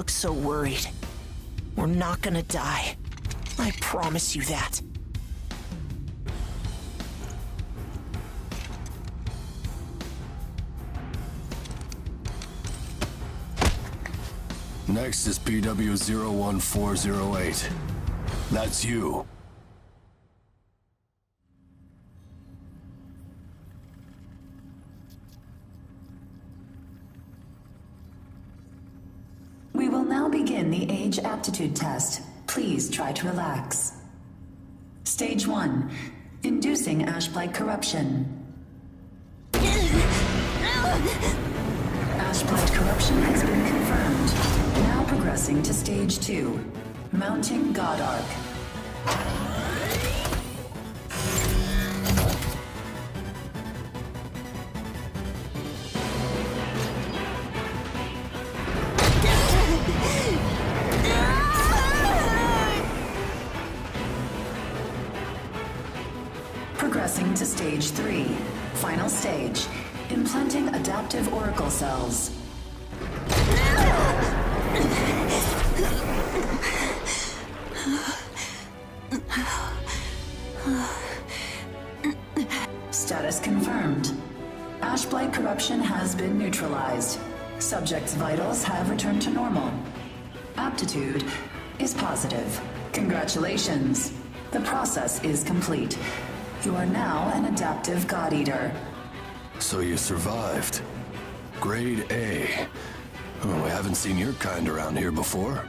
look so worried. We're not gonna die. I promise you that. Next is PW01408. That's you. We will now begin the age aptitude test. Please try to relax. Stage 1. Inducing ash-blight corruption. Ash-blight corruption has been confirmed. Now progressing to Stage 2. Mounting God Arc. Progressing to Stage 3. Final stage. Implanting adaptive oracle cells. Status confirmed. Ash-blight corruption has been neutralized. Subject's vitals have returned to normal. Aptitude is positive. Congratulations. The process is complete. You are now an adaptive God Eater. So you survived. Grade A. Oh, we haven't seen your kind around here before.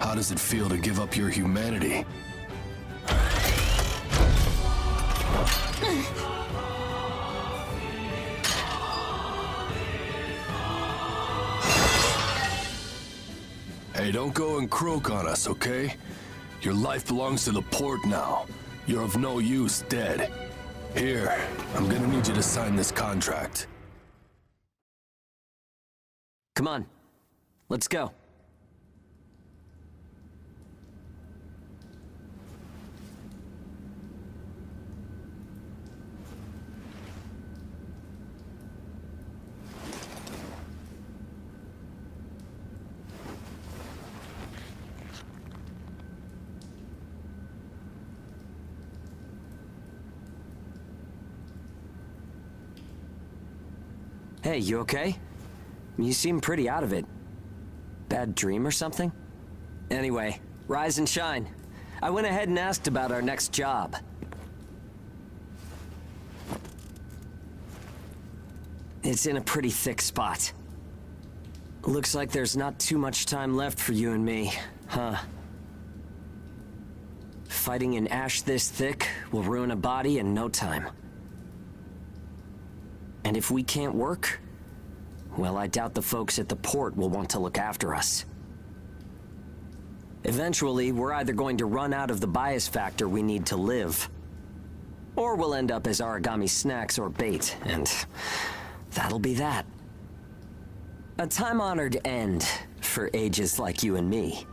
How does it feel to give up your humanity? Hey, don't go and croak on us, okay? Your life belongs to the port now. You're of no use dead. Here, I'm gonna need you to sign this contract. Come on, let's go. Hey, you okay? You seem pretty out of it. Bad dream or something? Anyway, rise and shine. I went ahead and asked about our next job. It's in a pretty thick spot. Looks like there's not too much time left for you and me, huh? Fighting an ash this thick will ruin a body in no time. And if we can't work, well, I doubt the folks at the port will want to look after us. Eventually, we're either going to run out of the bias factor we need to live, or we'll end up as origami snacks or bait, and that'll be that. A time-honored end for ages like you and me.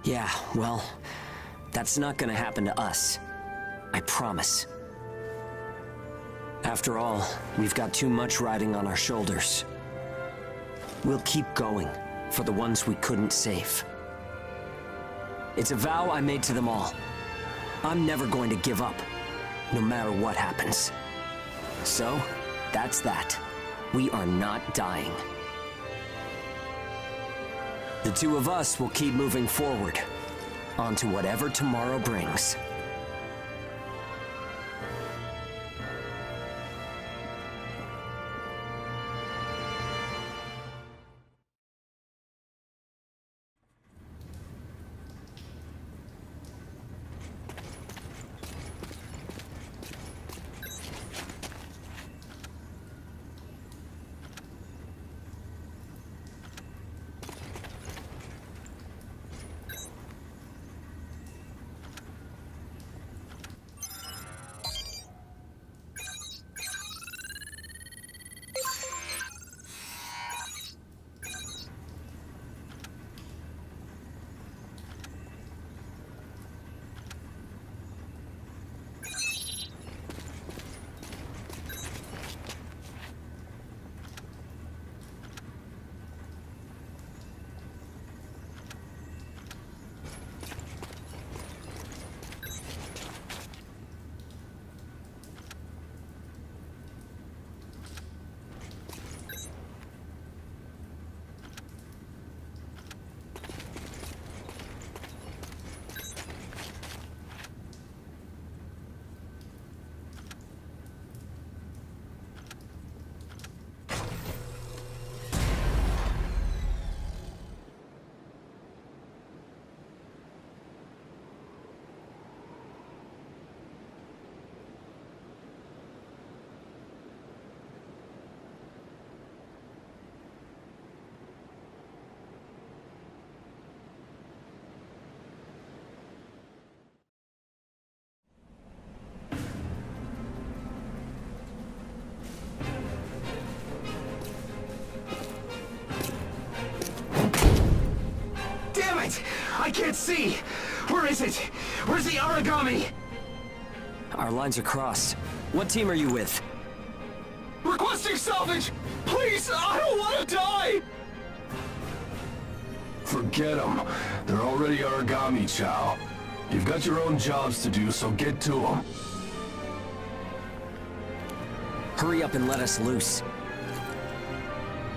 Yeah, well, that's not gonna happen to us. I promise. After all, we've got too much riding on our shoulders. We'll keep going for the ones we couldn't save. It's a vow I made to them all. I'm never going to give up, no matter what happens. So, that's that. We are not dying. The two of us will keep moving forward, on to whatever tomorrow brings. I can't see! Where is it? Where's the origami? Our lines are crossed. What team are you with? Requesting salvage! Please, I don't want to die! Forget them. They're already origami, Chow. You've got your own jobs to do, so get to them. Hurry up and let us loose.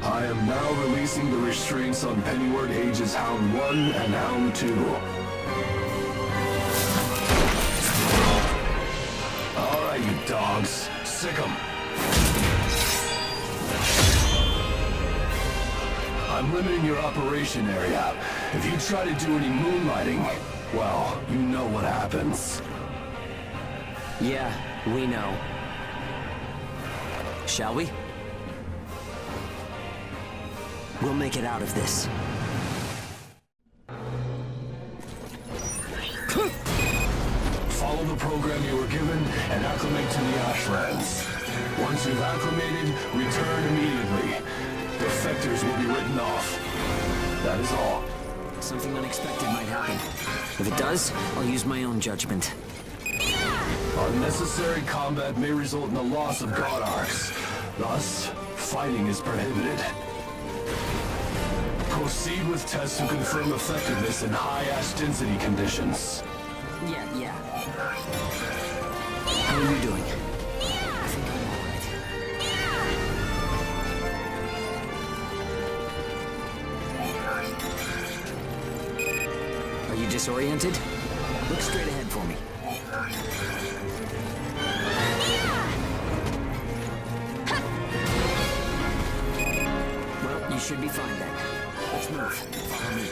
I am now releasing the restraints on Pennyward Ages Hound 1 and Hound 2. Alright, you dogs. Sick 'em. I'm limiting your operation area. If you try to do any moonlighting, well, you know what happens. Yeah, we know. Shall we? We'll make it out of this. Follow the program you were given and acclimate to the Ashlands. Once you've acclimated, return immediately. Defectors will be written off. That is all. Something unexpected might happen. If it does, I'll use my own judgment. Unnecessary combat may result in the loss of God Arcs. Thus, fighting is prohibited. Proceed with tests to confirm effectiveness in high ash density conditions. Yeah. How are you doing? I think I'm alright. Are you disoriented? Look straight ahead for me. Well, you should be fine then. Let's move. Follow me.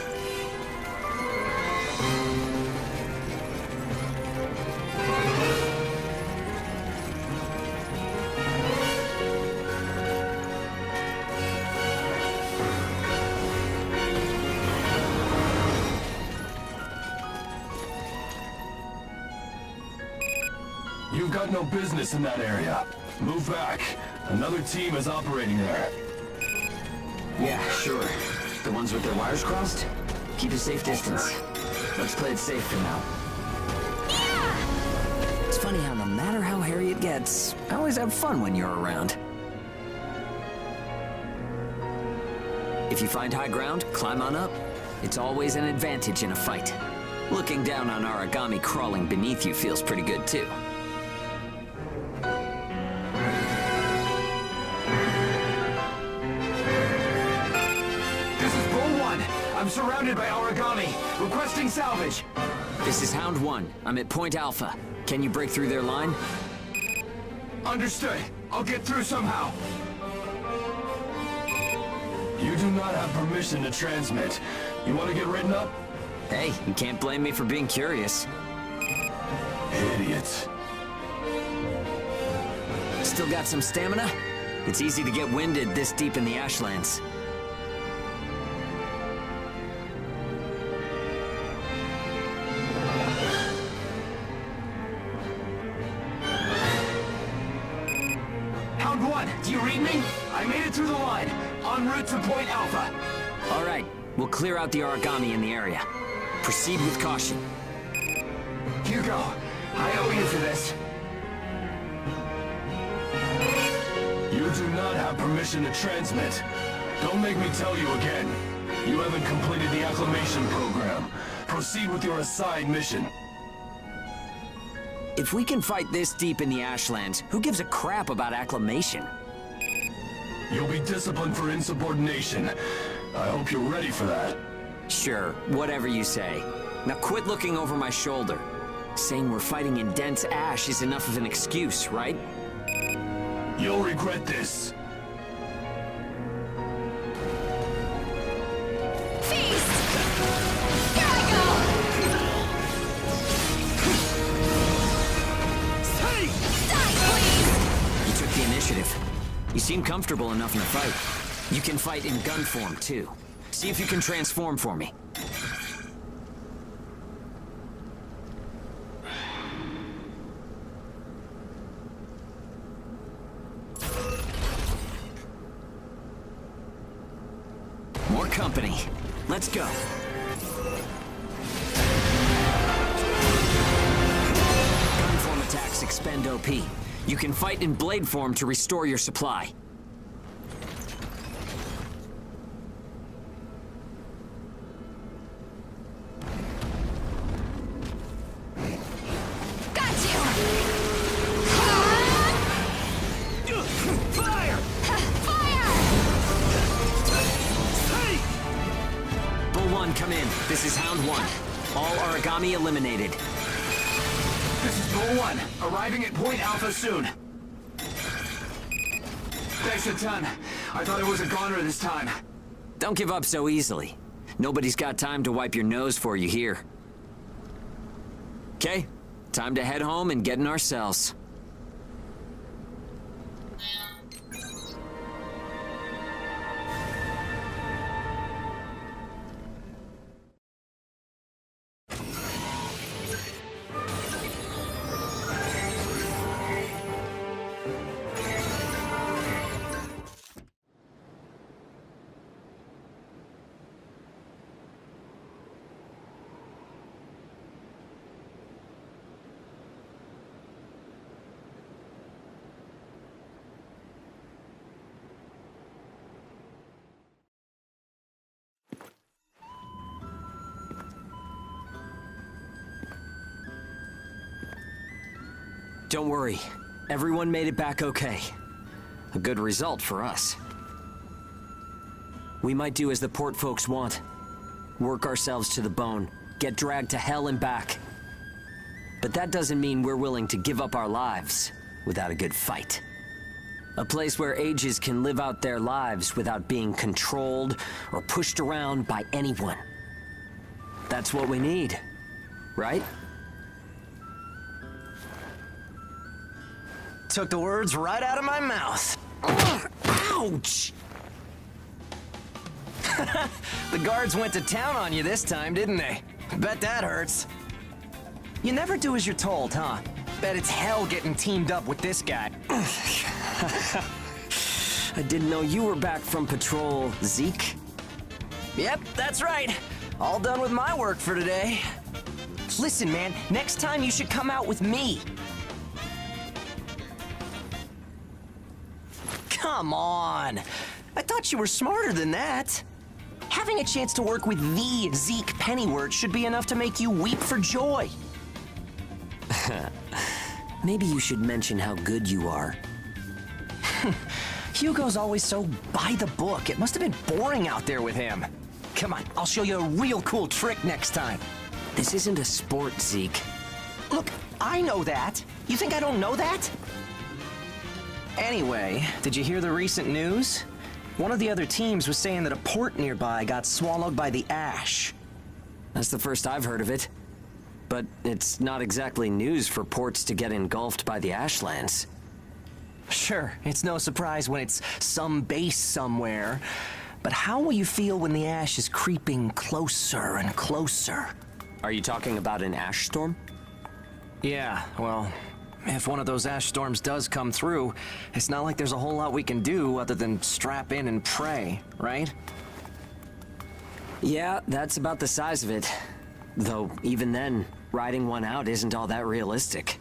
You've got no business in that area. Move back. Another team is operating there. Yeah, sure. The ones with their wires crossed? Keep a safe distance. Let's play it safe for now. It's funny how no matter how hairy it gets, I always have fun when you're around. If you find high ground, climb on up. It's always an advantage in a fight. Looking down on origami crawling beneath you feels pretty good too. I'm surrounded by origami, requesting salvage. This is Hound 1. I'm at Point Alpha. Can you break through their line? Understood. I'll get through somehow. You do not have permission to transmit. You want to get written up? Hey, you can't blame me for being curious. Idiot. Still got some stamina? It's easy to get winded this deep in the Ashlands. Do you read me? I made it through the line, en route to Point Alpha. All right, we'll clear out the origami in the area. Proceed with caution. Hugo, I owe you for this. You do not have permission to transmit. Don't make me tell you again. You haven't completed the acclimation program. Proceed with your assigned mission. If we can fight this deep in the Ashlands, who gives a crap about acclimation? You'll be disciplined for insubordination. I hope you're ready for that. Sure, whatever you say. Now quit looking over my shoulder. Saying we're fighting in dense ash is enough of an excuse, right? You'll regret this. Feast! Gotta go! Hey! Die, please! You took the initiative. You seem comfortable enough in the fight. You can fight in gun form, too. See if you can transform for me. More company. Let's go. units expend OP. You can fight in blade form to restore your supply. Got you! Fire! Fire! Bull 1, come in. This is Hound 1. All origami eliminated. This is Bull 1, arriving at Point Alpha soon. Thanks a ton. I thought it was a goner this time. Don't give up so easily. Nobody's got time to wipe your nose for you here. Okay, time to head home and get in our cells. Don't worry, everyone made it back okay. A good result for us. We might do as the port folks want. Work ourselves to the bone, get dragged to hell and back. But that doesn't mean we're willing to give up our lives without a good fight. A place where ages can live out their lives without being controlled or pushed around by anyone. That's what we need, right? Took the words right out of my mouth. Ouch! The guards went to town on you this time, didn't they? Bet that hurts. You never do as you're told, huh? Bet it's hell getting teamed up with this guy. I didn't know you were back from patrol, Zeke. Yep, that's right. All done with my work for today. Listen, man, next time you should come out with me. Come on. I thought you were smarter than that. Having a chance to work with the Zeke Pennyworth should be enough to make you weep for joy. Maybe you should mention how good you are. Hugo's always so by the book. It must have been boring out there with him. Come on, I'll show you a real cool trick next time. This isn't a sport, Zeke. Look, I know that. You think I don't know that? Anyway, did you hear the recent news? One of the other teams was saying that a port nearby got swallowed by the ash. That's the first I've heard of it. But it's not exactly news for ports to get engulfed by the ashlands. Sure, it's no surprise when it's some base somewhere. But how will you feel when the ash is creeping closer and closer? Are you talking about an ash storm? Yeah, well, if one of those ash storms does come through, it's not like there's a whole lot we can do other than strap in and pray, right? Yeah, that's about the size of it. Though, even then, riding one out isn't all that realistic.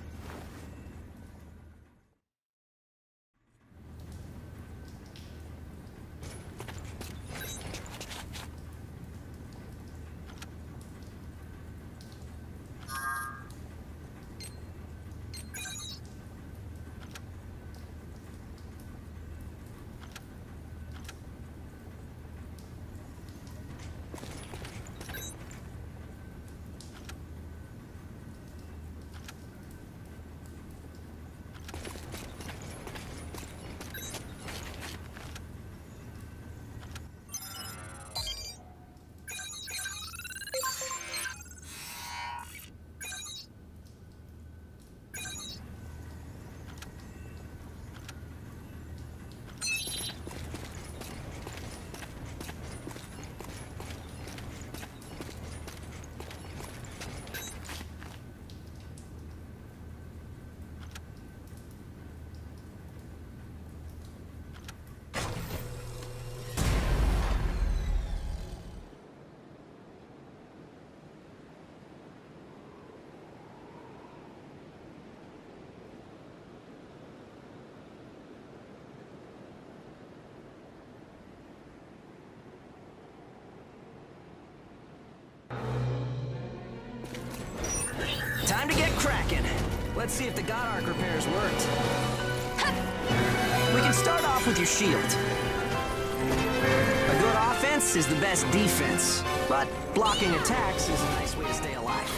Time to get cracking. Let's see if the God Arc repairs worked. We can start off with your shield. A good offense is the best defense, but blocking attacks is a nice way to stay alive.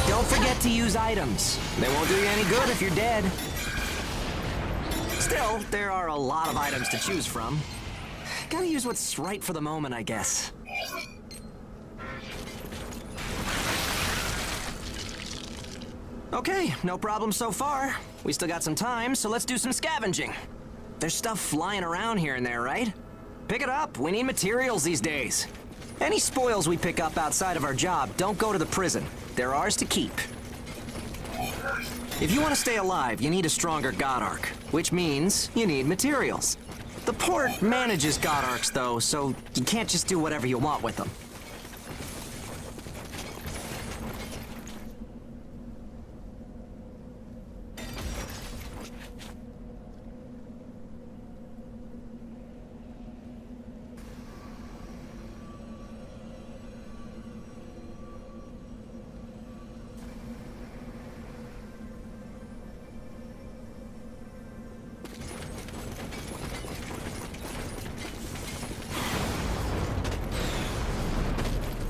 Don't forget to use items. They won't do you any good if you're dead. Still, there are a lot of items to choose from. Gotta use what's right for the moment, I guess. Okay, no problem so far. We still got some time, so let's do some scavenging. There's stuff flying around here and there, right? Pick it up. We need materials these days. Any spoils we pick up outside of our job don't go to the prison. They're ours to keep. If you want to stay alive, you need a stronger God Arc, which means you need materials. The port manages God Arcs, though, so you can't just do whatever you want with them.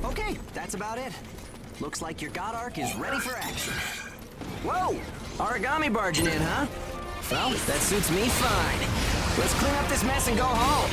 Okay, that's about it. Looks like your God Arc is ready for action. Whoa! Origami barging in, huh? Well, that suits me fine. Let's clean up this mess and go home.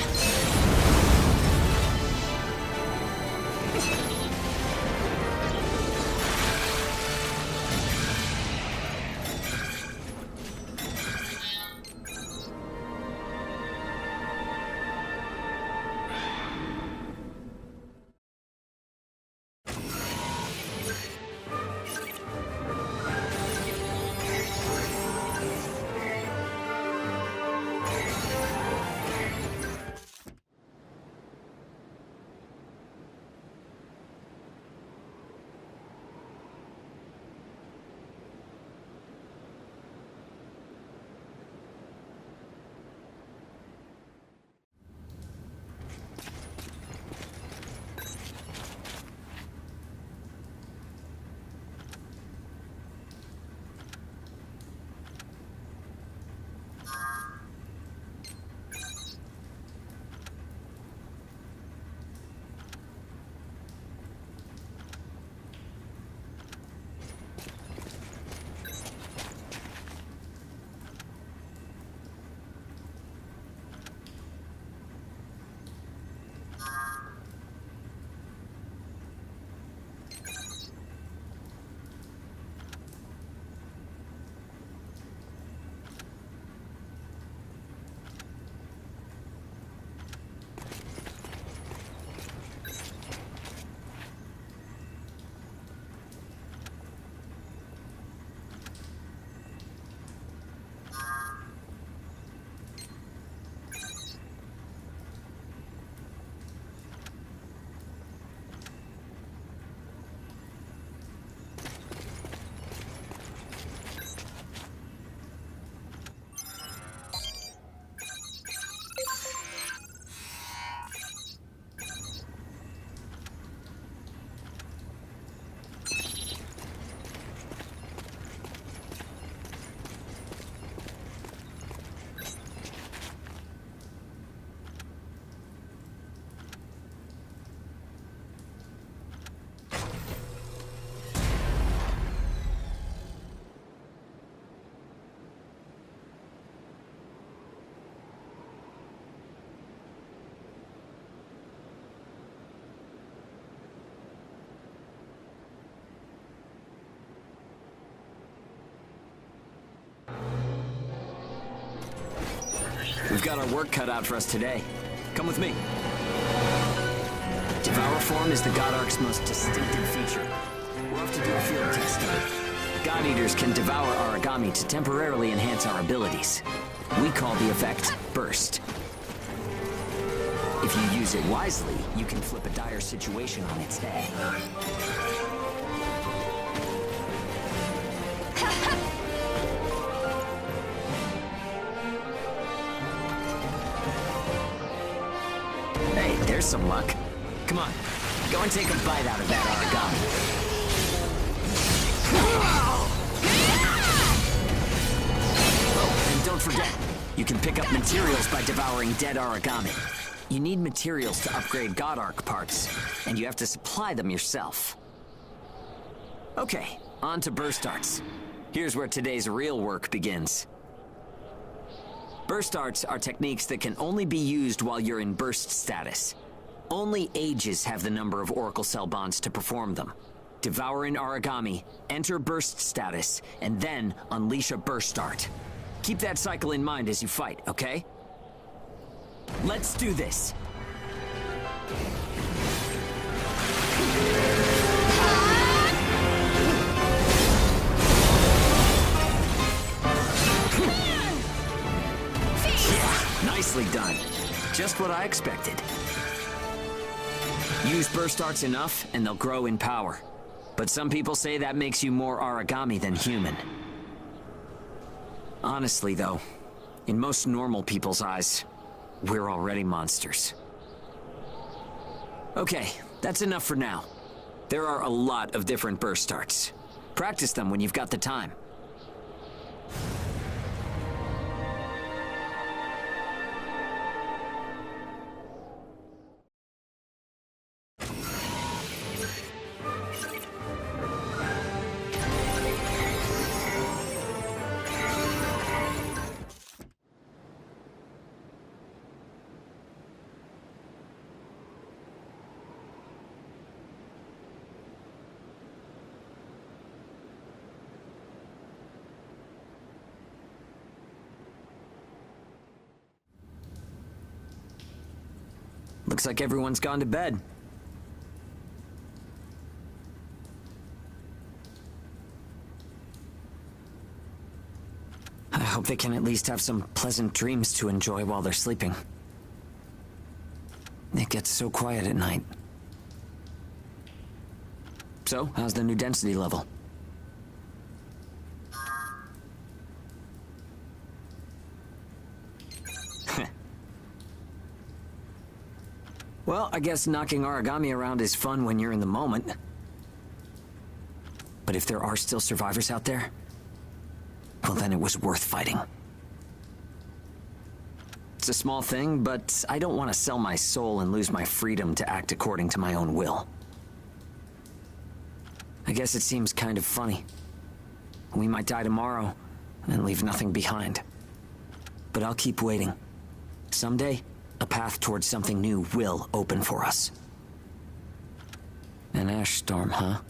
We've got our work cut out for us today. Come with me. Devour form is the God Arc's most distinctive feature. We'll have to do a field test of it. God Eaters can devour origami to temporarily enhance our abilities. We call the effect Burst. If you use it wisely, you can flip a dire situation on its head. some luck. Come on, go and take a bite out of that origami. Oh, and don't forget, you can pick up materials by devouring dead origami. You need materials to upgrade God Arc parts, and you have to supply them yourself. Okay, on to burst arts. Here's where today's real work begins. Burst arts are techniques that can only be used while you're in burst status. Only Ages have the number of Oracle Cell bonds to perform them. Devour an origami, enter burst status, and then unleash a burst art. Keep that cycle in mind as you fight, okay? Let's do this. Yeah, nicely done. Just what I expected. Use burst arts enough, and they'll grow in power. But some people say that makes you more origami than human. Honestly, though, in most normal people's eyes, we're already monsters. Okay, that's enough for now. There are a lot of different burst arts. Practice them when you've got the time. Looks like everyone's gone to bed. I hope they can at least have some pleasant dreams to enjoy while they're sleeping. It gets so quiet at night. So, how's the new density level? Well, I guess knocking origami around is fun when you're in the moment. But if there are still survivors out there, well, then it was worth fighting. It's a small thing, but I don't want to sell my soul and lose my freedom to act according to my own will. I guess it seems kind of funny. We might die tomorrow and leave nothing behind. But I'll keep waiting. Someday, a path towards something new will open for us. An ash storm, huh?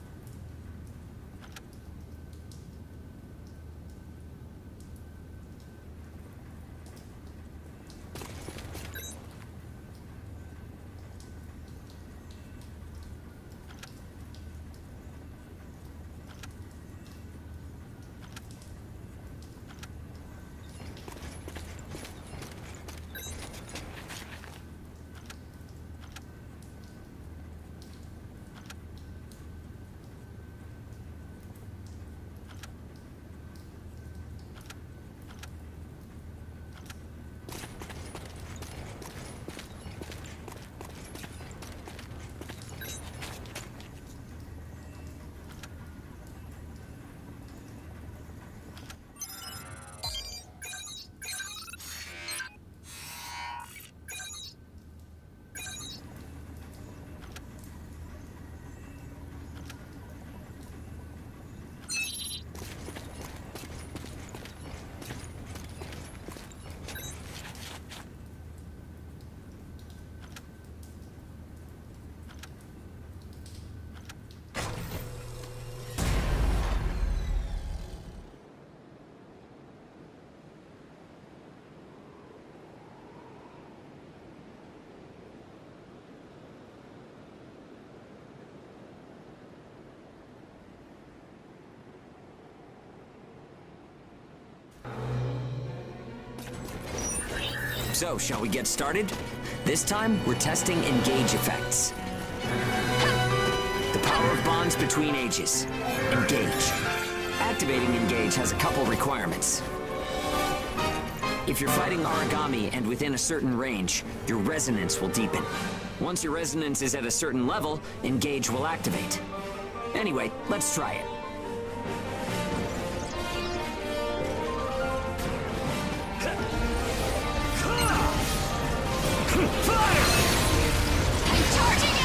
So, shall we get started? This time, we're testing engage effects. The power of bonds between ages. Engage. Activating engage has a couple requirements. If you're fighting origami and within a certain range, your resonance will deepen. Once your resonance is at a certain level, Engage will activate. Anyway, let's try it. I'm charging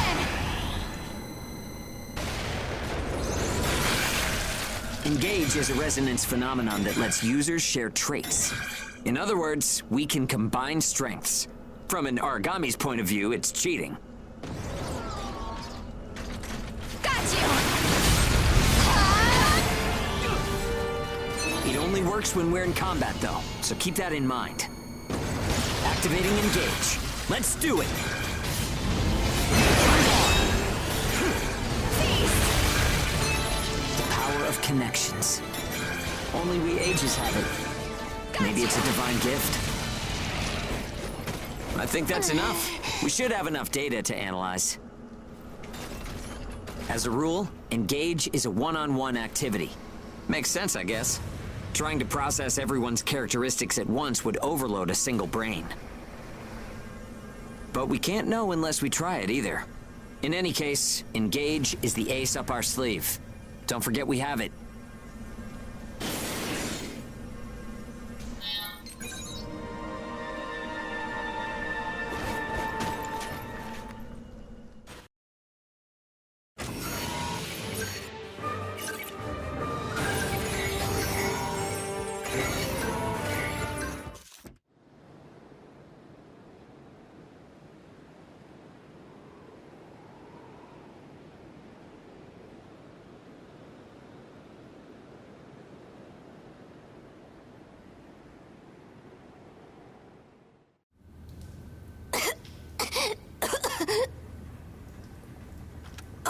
in! Engage is a resonance phenomenon that lets users share traits. In other words, we can combine strengths. From an origami's point of view, it's cheating. Got you! It only works when we're in combat, though, so keep that in mind. Activating Engage. Let's do it! The power of connections. Only we ages have it. Maybe it's a divine gift. I think that's enough. We should have enough data to analyze. As a rule, Engage is a one-on-one activity. Makes sense, I guess. Trying to process everyone's characteristics at once would overload a single brain. But we can't know unless we try it either. In any case, Engage is the ace up our sleeve. Don't forget we have it.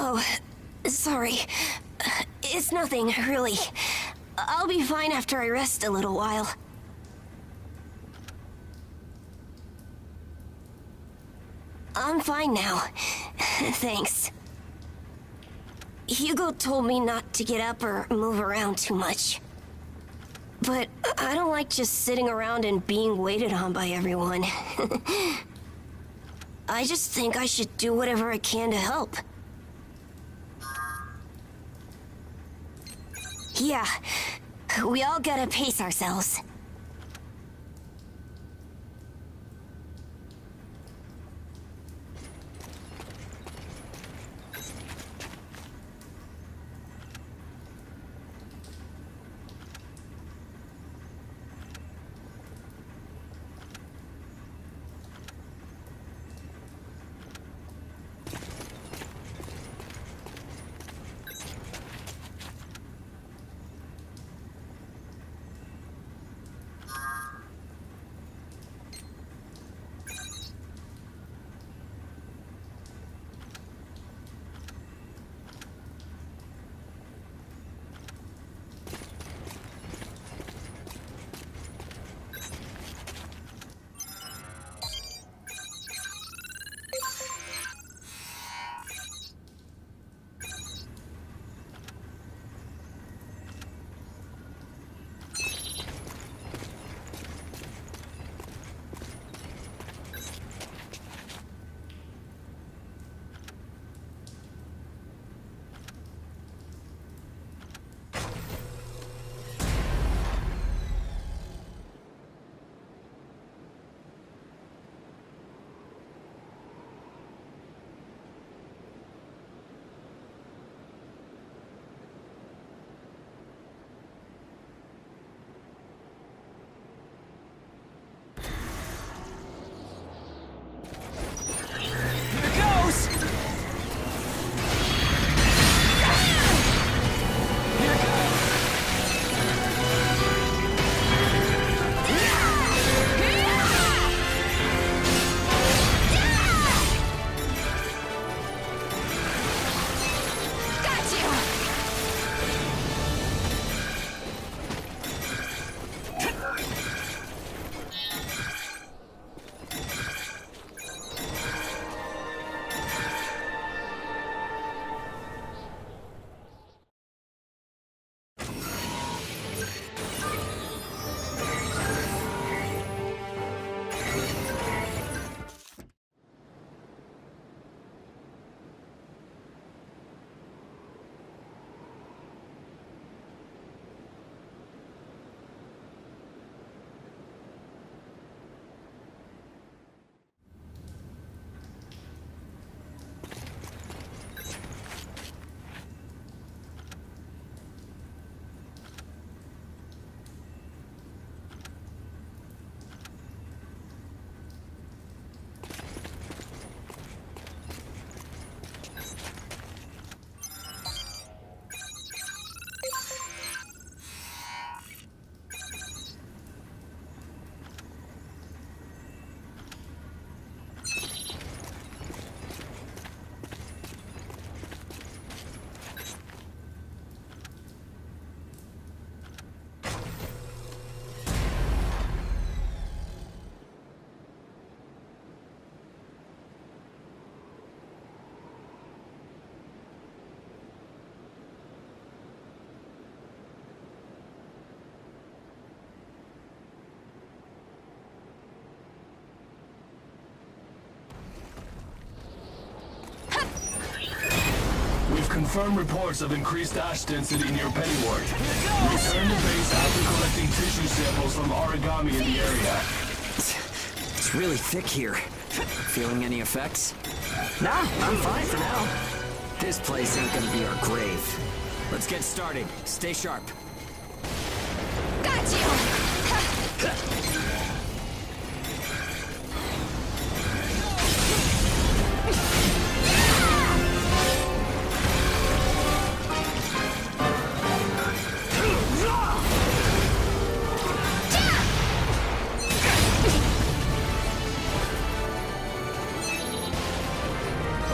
Oh, sorry. It's nothing, really. I'll be fine after I rest a little while. I'm fine now. Thanks. Hugo told me not to get up or move around too much. But I don't like just sitting around and being waited on by everyone. I just think I should do whatever I can to help. Yeah, we all gotta pace ourselves. confirmed reports of increased ash density near Pennyworth. Return to base after collecting tissue samples from origami in the area. It's really thick here. Feeling any effects? Nah, I'm fine for now. This place ain't gonna be our grave. Let's get started. Stay sharp. Got you!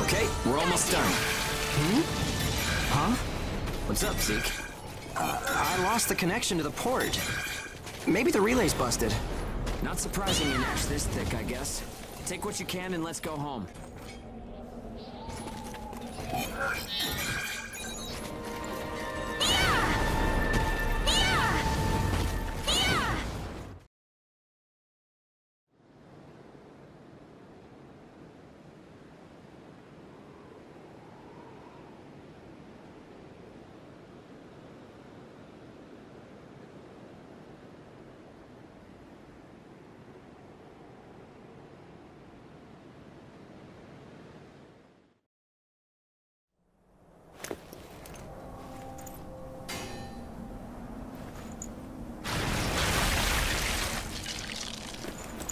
Okay, we're almost done. Huh? What's up, Zeke? I lost the connection to the port. Maybe the relay's busted. Not surprising an ash this thick, I guess. Take what you can and let's go home.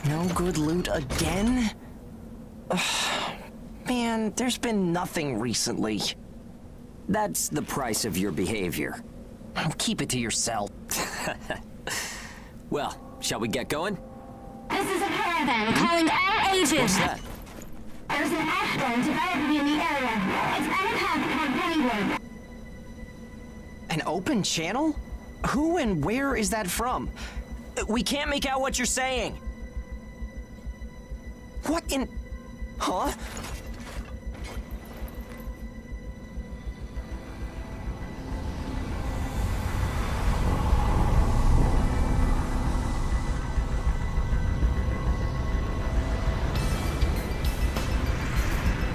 No good loot again? Ugh. Man, there's been nothing recently. That's the price of your behavior. Keep it to yourself. Well, shall we get going? This is a caravan calling all ages. What's that? There's an ash storm developing in the area. It's on a path toward Pennyworth. An open channel? Who and where is that from? We can't make out what you're saying. What in... Huh?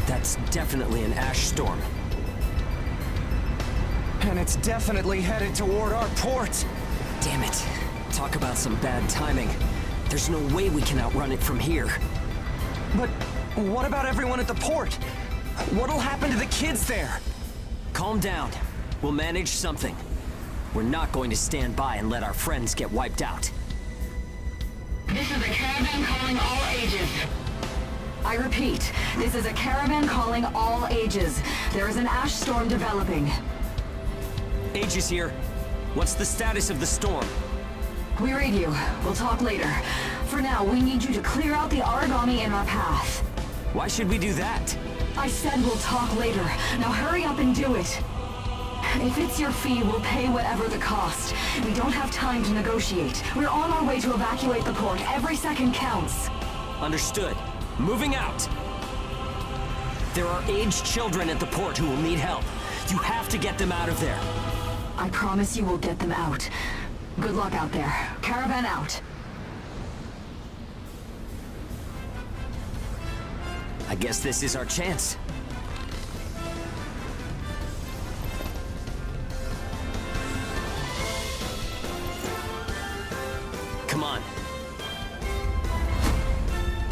That's definitely an ash storm. And it's definitely headed toward our port. Damn it. Talk about some bad timing. There's no way we can outrun it from here. But what about everyone at the port? What'll happen to the kids there? Calm down. We'll manage something. We're not going to stand by and let our friends get wiped out. This is a caravan calling all ages. I repeat, this is a caravan calling all ages. There is an ash storm developing. Aegis here. What's the status of the storm? We read you. We'll talk later. For now, we need you to clear out the origami in our path. Why should we do that? I said we'll talk later. Now hurry up and do it. If it's your fee, we'll pay whatever the cost. We don't have time to negotiate. We're on our way to evacuate the port. Every second counts. Understood. Moving out. There are aged children at the port who will need help. You have to get them out of there. I promise you we'll get them out. Good luck out there. Caravan out. I guess this is our chance. Come on.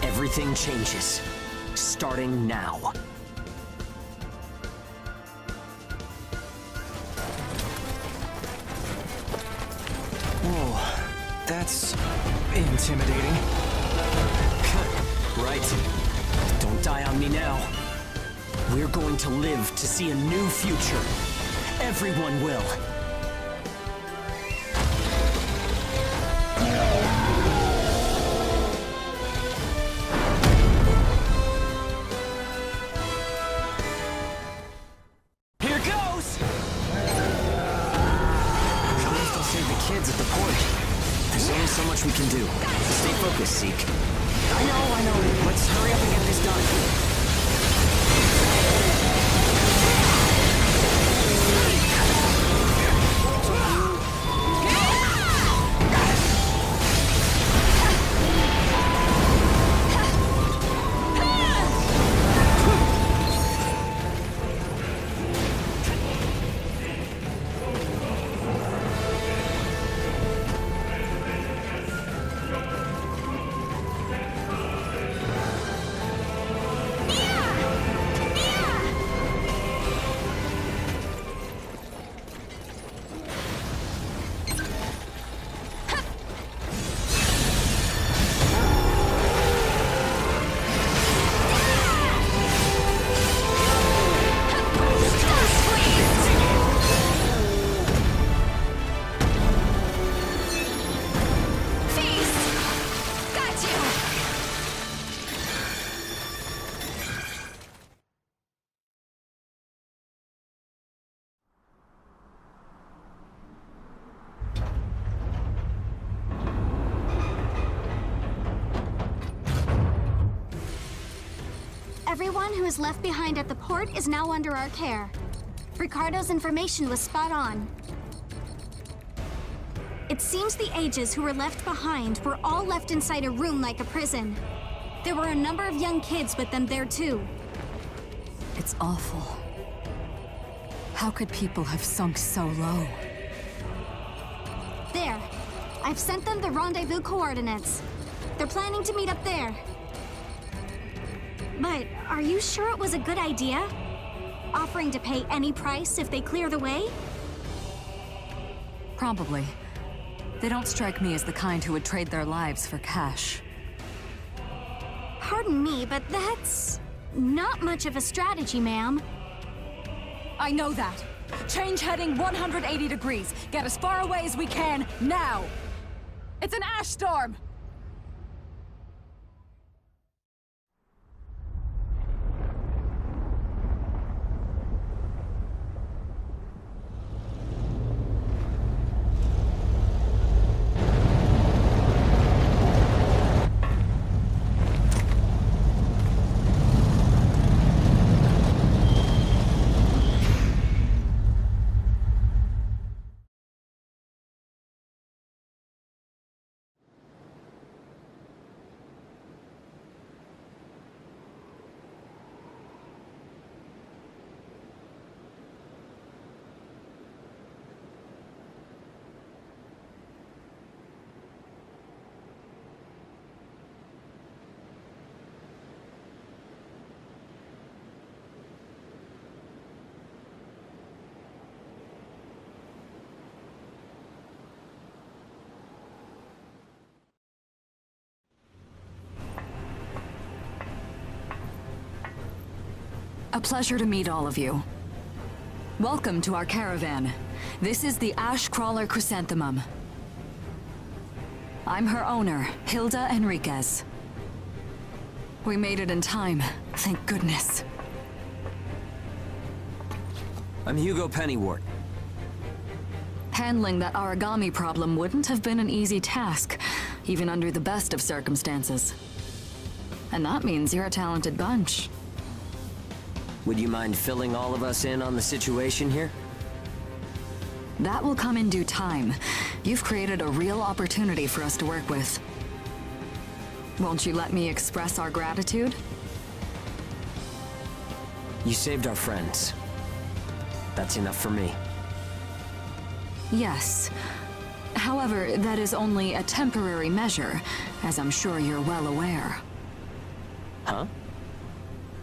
Everything changes. Starting now. Whoa, that's intimidating. Right. Don't die on me now. We're going to live to see a new future. Everyone will. Here goes! At least I'll save the kids at the port. There's only so much we can do. Stay focused, Zeke. I know. Let's hurry up and get this done. Everyone who is left behind at the port is now under our care. Ricardo's information was spot on. It seems the ages who were left behind were all left inside a room like a prison. There were a number of young kids with them there too. It's awful. How could people have sunk so low? There. I've sent them the rendezvous coordinates. They're planning to meet up there. But are you sure it was a good idea? Offering to pay any price if they clear the way? Probably. They don't strike me as the kind who would trade their lives for cash. Pardon me, but that's not much of a strategy, ma'am. I know that. Change heading 180 degrees. Get as far away as we can, now! It's an ash storm! A pleasure to meet all of you. Welcome to our caravan. This is the Ash Crawler Chrysanthemum. I'm her owner, Hilda Enriquez. We made it in time, thank goodness. I'm Hugo Pennywort. Handling that origami problem wouldn't have been an easy task, even under the best of circumstances. And that means you're a talented bunch. Would you mind filling all of us in on the situation here? That will come in due time. You've created a real opportunity for us to work with. Won't you let me express our gratitude? You saved our friends. That's enough for me. Yes. However, that is only a temporary measure, as I'm sure you're well aware. Huh?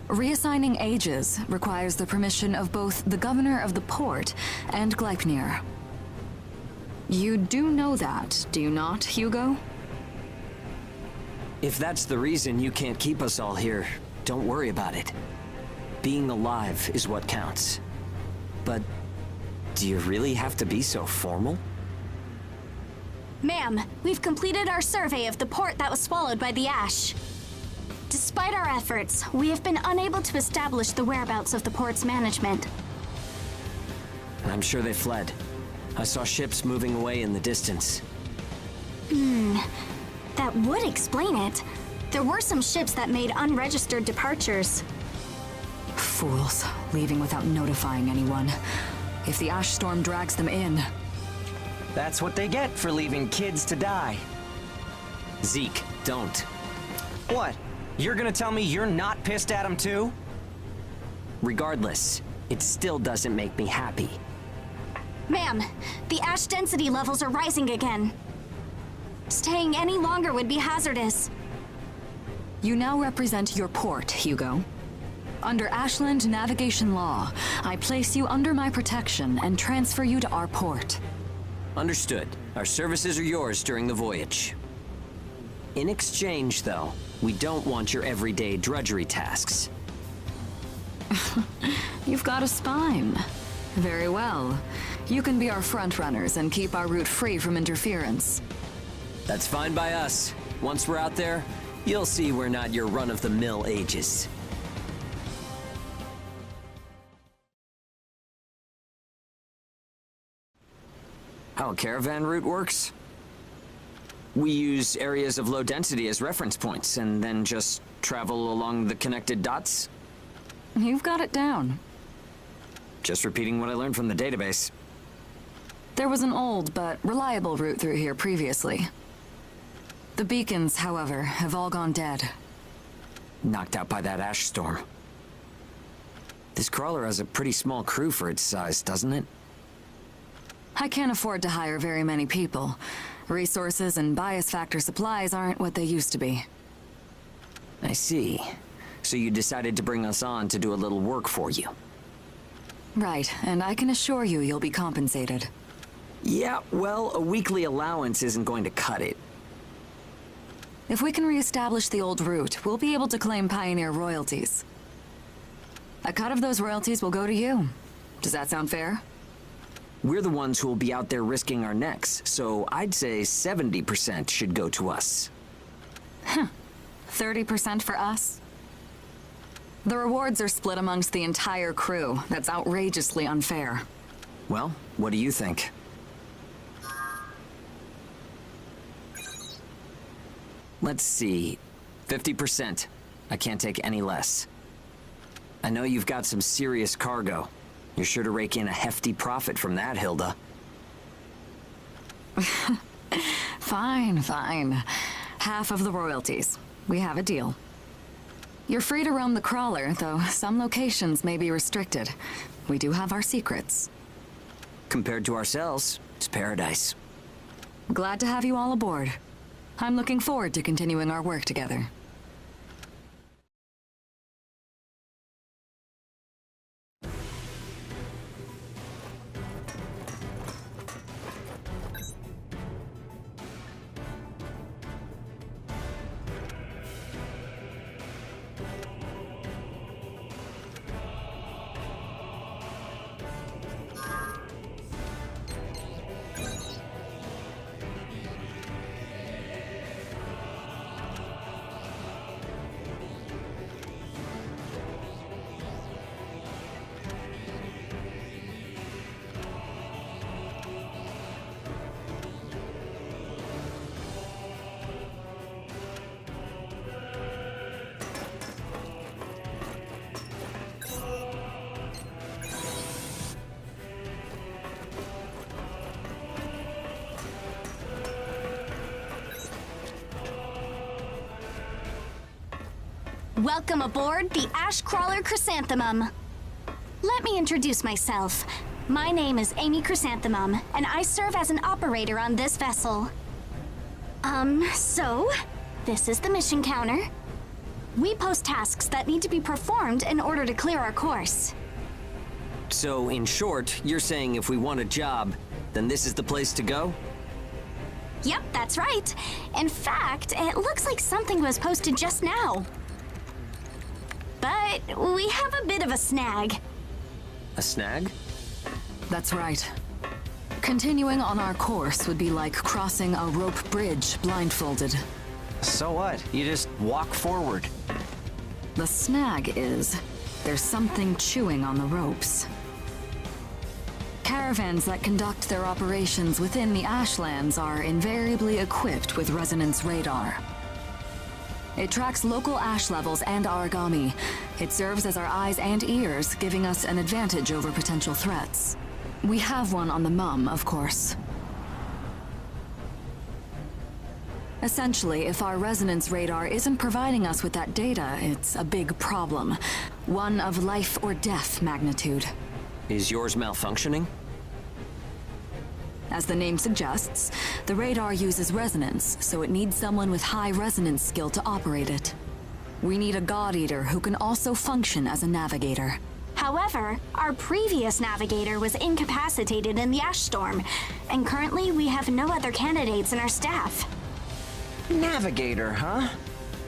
Reassigning ages requires the permission of both the governor of the port and Gleipnir. You do know that, do you not, Hugo? If that's the reason you can't keep us all here, don't worry about it. Being alive is what counts. But do you really have to be so formal? Ma'am, we've completed our survey of the port that was swallowed by the ash. Despite our efforts, we have been unable to establish the whereabouts of the port's management. I'm sure they fled. I saw ships moving away in the distance. That would explain it. There were some ships that made unregistered departures. Fools, leaving without notifying anyone. If the ash storm drags them in... That's what they get for leaving kids to die. Zeke, don't. What? You're gonna tell me you're not pissed at him too? Regardless, it still doesn't make me happy. Ma'am, the ash density levels are rising again. Staying any longer would be hazardous. You now represent your port, Hugo. Under Ashland navigation law, I place you under my protection and transfer you to our port. Understood. Our services are yours during the voyage. In exchange, though, we don't want your everyday drudgery tasks. You've got a spine. Very well. You can be our front-runners and keep our route free from interference. That's fine by us. Once we're out there, you'll see we're not your run-of-the-mill ages. How a caravan route works? We use areas of low density as reference points, and then just travel along the connected dots? You've got it down. Just repeating what I learned from the database. There was an old but reliable route through here previously. The beacons, however, have all gone dead. Knocked out by that ash storm. This crawler has a pretty small crew for its size, doesn't it? I can't afford to hire very many people. Resources and bias factor supplies aren't what they used to be. I see. So you decided to bring us on to do a little work for you. Right, and I can assure you you'll be compensated. Yeah, well, a weekly allowance isn't going to cut it. If we can reestablish the old route, we'll be able to claim Pioneer royalties. A cut of those royalties will go to you. Does that sound fair? We're the ones who will be out there risking our necks, so I'd say 70% should go to us. 30% for us? The rewards are split amongst the entire crew. That's outrageously unfair. Well, what do you think? Let's see. 50%. I can't take any less. I know you've got some serious cargo. You're sure to rake in a hefty profit from that, Hilda. Fine, fine. Half of the royalties. We have a deal. You're free to roam the crawler, though some locations may be restricted. We do have our secrets. Compared to ourselves, it's paradise. Glad to have you all aboard. I'm looking forward to continuing our work together. Welcome aboard the Ash Crawler Chrysanthemum. Let me introduce myself. My name is Amy Chrysanthemum, and I serve as an operator on this vessel. So, this is the mission counter. We post tasks that need to be performed in order to clear our course. So, in short, you're saying if we want a job, then this is the place to go? Yep, that's right. In fact, it looks like something was posted just now. But we have a bit of a snag. A snag? That's right. Continuing on our course would be like crossing a rope bridge blindfolded. So what? You just walk forward. The snag is, there's something chewing on the ropes. Caravans that conduct their operations within the Ashlands are invariably equipped with resonance radar. It tracks local ash levels and origami. It serves as our eyes and ears, giving us an advantage over potential threats. We have one on the Mum, of course. Essentially, if our resonance radar isn't providing us with that data, it's a big problem. One of life or death magnitude. Is yours malfunctioning? As the name suggests, the radar uses resonance, so it needs someone with high resonance skill to operate it. We need a God Eater who can also function as a navigator. However, our previous navigator was incapacitated in the ash storm, and currently we have no other candidates in our staff. Navigator, huh?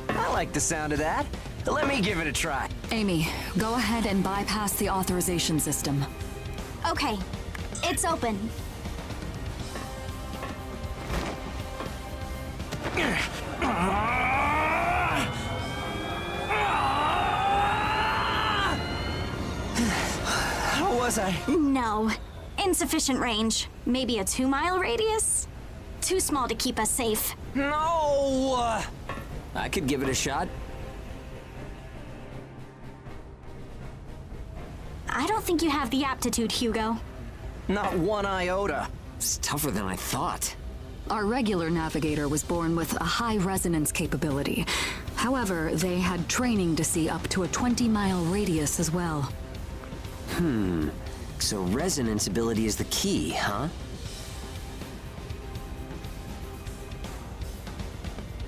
I like the sound of that. Let me give it a try. Amy, go ahead and bypass the authorization system. Okay, it's open. How was I? No. Insufficient range. Maybe a 2-mile radius? Too small to keep us safe. No! I could give it a shot. I don't think you have the aptitude, Hugo. Not one iota. It's tougher than I thought. Our regular navigator was born with a high resonance capability. However, they had training to see up to a 20-mile radius as well. So resonance ability is the key, huh?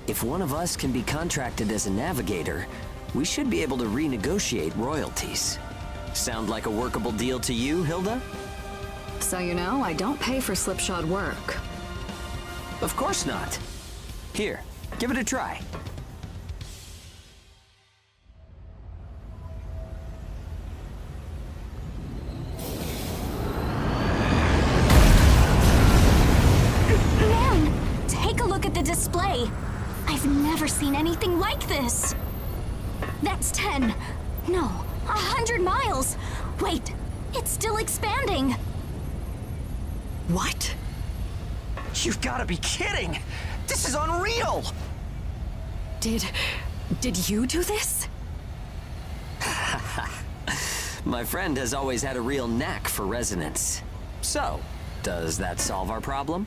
If one of us can be contracted as a navigator, we should be able to renegotiate royalties. Sound like a workable deal to you, Hilda? So you know, I don't pay for slipshod work. Of course not. Here, give it a try. Man, take a look at the display. I've never seen anything like this. That's 10. No, 100 miles. Wait, it's still expanding. What? You've got to be kidding! This is unreal! Did you do this? My friend has always had a real knack for resonance. So, does that solve our problem?